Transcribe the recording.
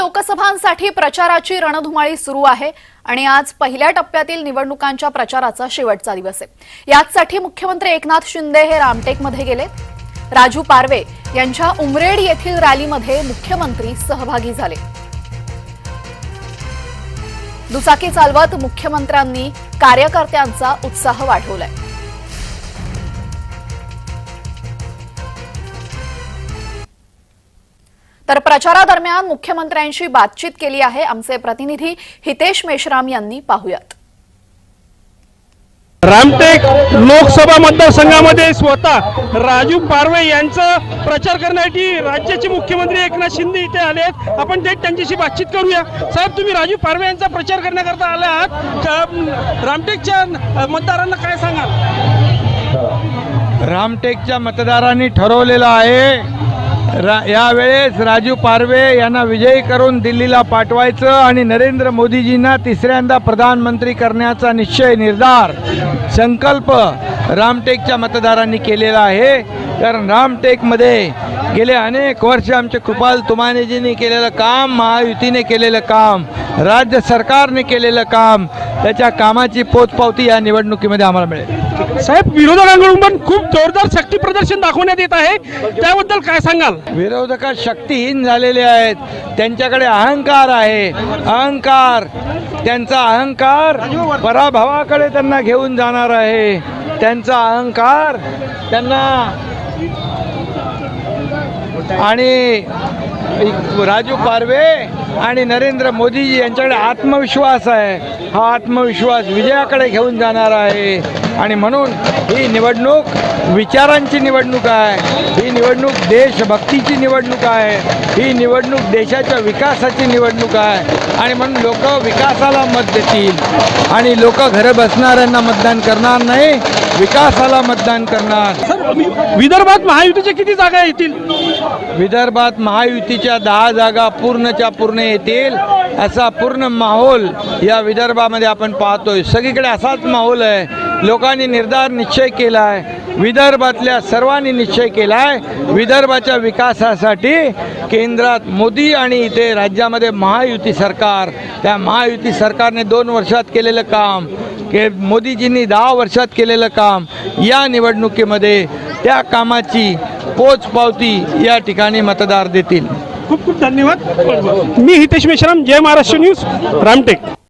लोकसभांसाठी प्रचाराची रणधुमाळी सुरू आहे आणि आज पहिल्या टप्प्यातील निवडणुकांच्या प्रचाराचा शेवटचा दिवस आहे। यासाठी मुख्यमंत्री एकनाथ शिंदे हे रामटेकमध्ये गेले। राजू पारवे यांच्या उमरेड येथील रॅलीमध्ये मुख्यमंत्री सहभागी झाले। दुचाकी चालवत मुख्यमंत्र्यांनी कार्यकर्त्यांचा उत्साह वाढवलाय। तर प्रचारादरम्यान मुख्यमंत्र्यांशी बातचीत केली आहे आमचे प्रतिनिधी हितेश मेश्राम यांनी। पाहूयात। रामटेक लोकसभा मतदारसंघामध्ये स्वतः राजू पारवे यांचा प्रचार करण्यासाठी राज्याचे मुख्यमंत्री एकनाथ शिंदे इथे आले आहेत। आपण त्यांच्याशी बातचीत करूया। साहेब, तुम्ही राजू पारवे यांचा प्रचार करण्याकरता आले आहात, रामटेकच्या मतदारांना काय सांगाल? रामटेकच्या मतदारांनी ठरवलेलं आहे यावेळेस राजू पारवे यांना विजयी करून दिल्लीला पाठवायचं आणि नरेंद्र मोदीजींना तिसऱ्यांदा प्रधानमंत्री करण्याचा निश्चय, निर्धार, संकल्प रामटेकच्या मतदारांनी केलेला आहे। कारण रामटेकमध्ये गेले अनेक वर्ष आमचे कृपाल तुमानेजींनी केलेलं काम, महायुतीने केलेलं काम, राज्य सरकारने केलेलं काम, त्याच्या कामाची पोचपावती या निवडणुकीमध्ये आम्हाला मिळेल। साहेब, विरोधकांकडून पण खूप जोरदार शक्ती प्रदर्शन दाखवण्यात येत आहे, त्याबद्दल काय सांगाल? विरोधक शक्तिहीन झालेले आहेत, त्यांच्याकडे अहंकार आहे, अहंकार, त्यांचा अहंकार पराभवाकडे त्यांना घेऊन जाणार आहे। त्यांचा अहंकार त्यांना आणि राजू पारवे आणि नरेंद्र मोदीजी यांच्याकडे आत्मविश्वास आहे, हा आत्मविश्वास विजयाकडे घेऊन जाणार आहे। आणि म्हणून ही निवडणूक विचारांची निवडणूक आहे, ही निवडणूक देशभक्तीची निवडणूक आहे, ही निवडणूक देशाच्या विकासाची निवडणूक आहे। आणि म्हणून लोक विकासाला मत देतील आणि लोक घरे बसणाऱ्यांना मतदान करणार नाही, विकासाला मतदान करणार। विदर्भात महायुतीच्या किती जागा येतील? विदर्भात महायुतीच्या 10 जागा पूर्णच्या पूर्ण येतील, असा पूर्ण माहोल या विदर्भामध्ये आपण पाहतोय। सगळीकडे असाच माहोल आहे। लोकांनी निर्धार निश्चय केला आहे, विदर्भातल्या सर्वांनी निश्चय केला आहे विदर्भाच्या विकासासाठी केंद्रात मोदी आणि इथे राज्यामध्ये महायुती सरकार, त्या महायुती सरकारने 2 वर्षात केलेलं काम, मोदीजींनी 10 वर्षात केलेलं काम, या निवडणुकीमध्ये त्या कामाची पोचपावती या ठिकाणी मतदार देतील। खूप खूप धन्यवाद। मी हितेश मेश्राम, जय महाराष्ट्र न्यूज, रामटेक।